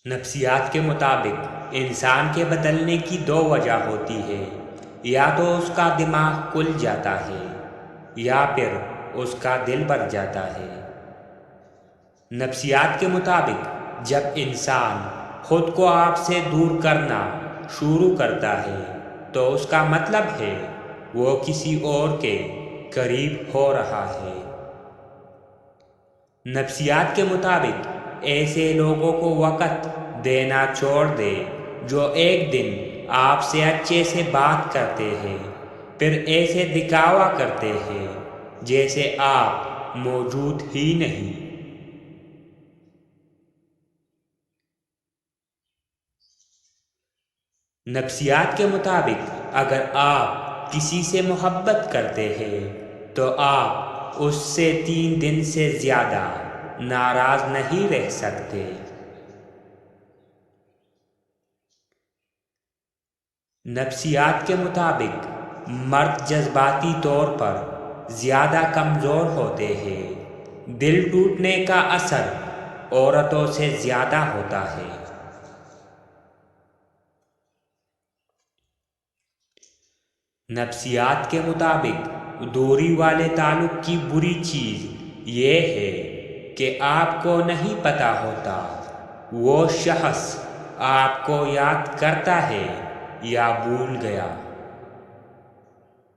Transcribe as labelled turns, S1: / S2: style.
S1: نفسیات کے مطابق انسان کے بدلنے کی دو وجہ ہوتی ہے، یا تو اس کا دماغ کھل جاتا ہے یا پھر اس کا دل بھر جاتا ہے۔ نفسیات کے مطابق جب انسان خود کو آپ سے دور کرنا شروع کرتا ہے تو اس کا مطلب ہے وہ کسی اور کے قریب ہو رہا ہے۔ نفسیات کے مطابق ایسے لوگوں کو وقت دینا چھوڑ دے جو ایک دن آپ سے اچھے سے بات کرتے ہیں پھر ایسے دکھاوا کرتے ہیں جیسے آپ موجود ہی نہیں۔ نفسیات کے مطابق اگر آپ کسی سے محبت کرتے ہیں تو آپ اس سے 3 دن سے زیادہ ناراض نہیں رہ سکتے۔ نفسیات کے مطابق مرد جذباتی طور پر زیادہ کمزور ہوتے ہیں، دل ٹوٹنے کا اثر عورتوں سے زیادہ ہوتا ہے۔ نفسیات کے مطابق دوری والے تعلق کی بری چیز یہ ہے کہ آپ کو نہیں پتہ ہوتا وہ شخص آپ کو یاد کرتا ہے یا بھول گیا۔